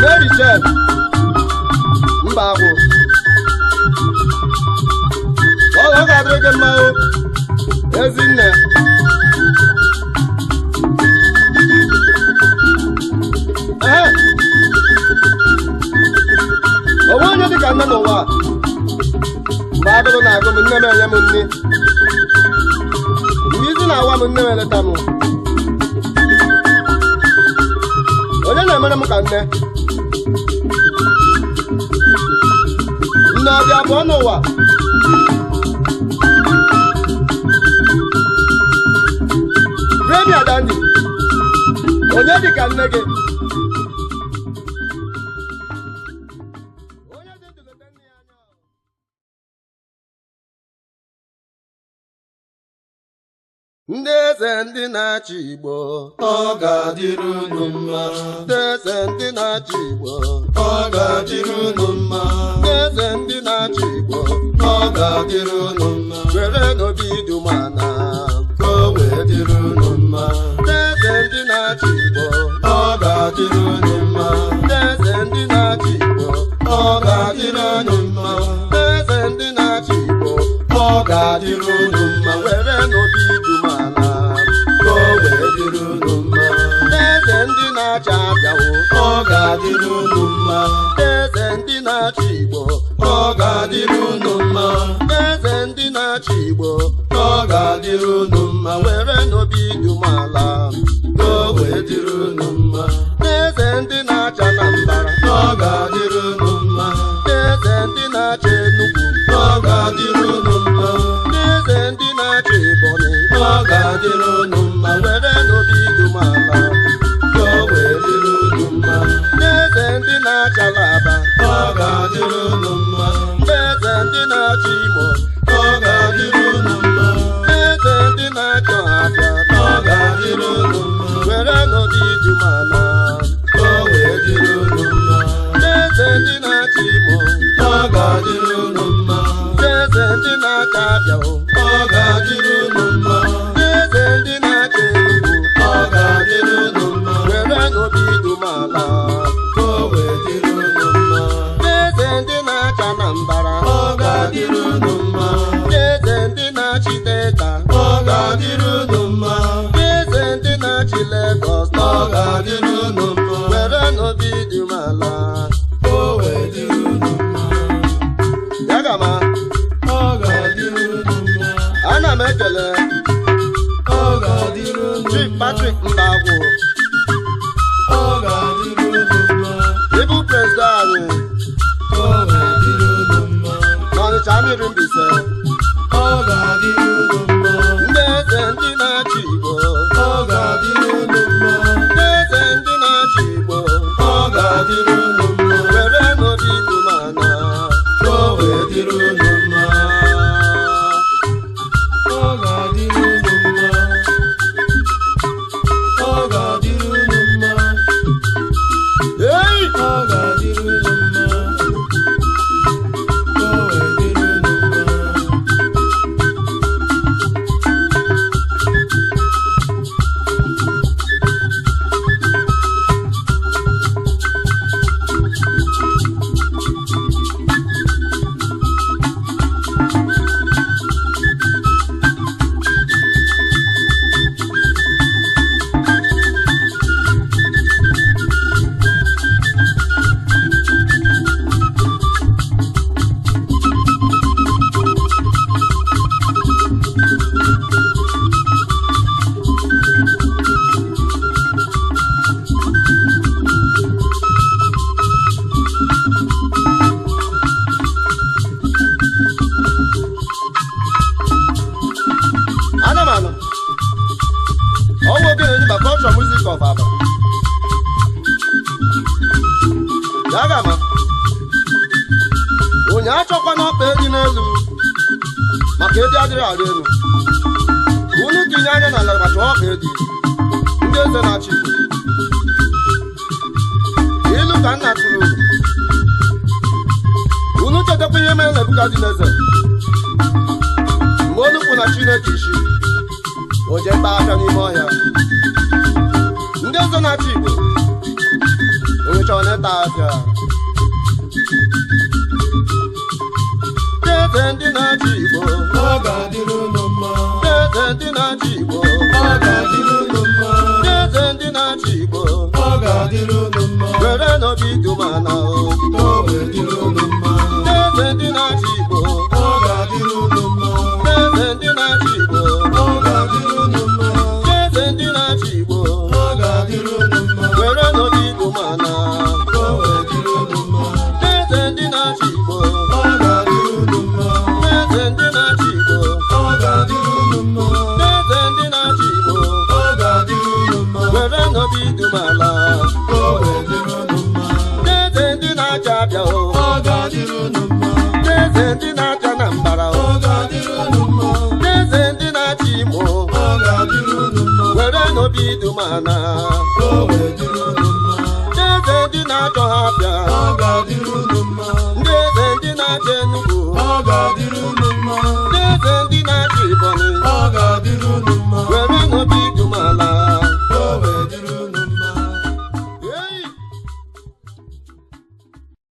Mary Jen mba agwụ ọ ga-adịrị gị mma o Ezinne onwe onye dịka nne n'ụwa mgbe agụrụ na-agụ m nne m enye m nne mgbe izu na-awa m nne m eleta m onye na-emere m ka nne nne ọbịa abụọ n'ụwa Remi Adani onye dị ka nne gị ndị eze ndị na-achị Igbo ọ ga-adịrị unu mma ndị eze ndị na-achị Igbo ọ ga-adịrị unu mma ndị eze ndị na-achị Igbo ọ ga-adịrị unu mma were n'obi dumana ka o wee dịrị unu mma ndị eze ndị na-achị Igbo ọ ga-adịrị unu mma ndị eze ndị na-achị Igbo ọ ga-adịrị unu mma ndị eze ndị na-achị Igbo ọ ga-adịrị unu mma were n'obi dumana ka o wee dịrị unu mma ndị eze ndị na-achị Abịawo ọ ga-adịrị unu mma ndị eze ndị na-achị Igbo ọ ga-adịrị unu mma ndị eze ndị na-achị Igbo ọ ga-adịrị unu mma were n'obi dumala ka o wee dịrị unu mma ndị eze ndị na-achị Anambra ọ ga-adịrị unu mma ndị eze ndị na-achị Enugu ọ ga-adịrị unu mma ndị eze ndị na-achị Ebonyi ọ ga-adịrị unu mma were n'obi dumala ka o wee dịrị unu mma ndị eze ndị na-achị Alaba ọ ga-adịrị unu mma ndị eze ndị na-achị Imo ọ ga-adịrị unu mma ndị eze ndị na-achị Ọhafịa ọ ga-adịrị unu mma were n'obi dumala ka o wee dịrị unu mma ndị eze ndị na-achị Imo ọ ga-adịrị unu mma ndị eze ndị na-achị Abịawo ọ ga-adịrị unu mma ndị eze ndị na-achị Enugu ọ ga-adịrị unu mma chịrị Mbaise ọ ga-adịrị unu mma ndị eze ndị na-achị Igbo ọ ga-adịrị unu mma ndị eze ndị na-achị Igbo ọ ga-adịrị unu mma were n'obi dumana ka o wee dịrị unu mma ọ ga-adịrị unu mma ọ ga-adịrị unu mma ei ọ ga-adịrị unu mma ka o wee dịrị unu mma ana m anụ ọnwa oge na-enye maka culture music of Aba ya ga-ama onye achọkwa n'ọkpa edi n'elu maka edi adịghị arị elu unu tinye anya n'ala maka ọkpa edi ndị eze na-achị Igbo ilu ka nna tụrụ unu chetakwa ihe mere Nebukadneza mgbe olu kwụ na Chineke isi o jee kpaa aka n'ime ọhịa ndị eze na-achị Igbo enwecha ọneta afịa ndị eze ndị na-achị Igbo ọ ga-adịrị unu mma ndị eze ndị na-achị Igbo ọ ga-adịrị unu mma ndị eze ndị na-achị Igbo ọ ga-adịrị unu mma were n'obi dumana ka o wee dịrị unu mma ndị eze ndị na-achị Igbo ọ ga-adịrị unu mma ndị eze ndị na-achị Igbo ọ ga-adịrị unu mma ndị eze ndị na-achị Igbo ọ ga-adịrị unu mma were n'obi dumana ka o wee dịrị unu mma ndị eze ndị na-achị Igbo ọ ga-adịrị unu mma ndị eze ndị na-achị Igbo ọ ga-adịrị unu mma ndị eze ndị na-achị Igbo ọ ga-adịrị unu mma were n'obi dumala ka o wee dịrị unu mma ndị eze ndị na-achị Abịa o ọ ga-adịrị unu mma ndị eze ndị na-achị Anambra o ọ ga-adịrị unu mma ndị eze ndị na-achị Imo ọ ga-adịrị unu mma were n'obi dumana ka o wee dịrị unu mma ndị eze ndị na-achọ ha Abịa ọ ga-adịrị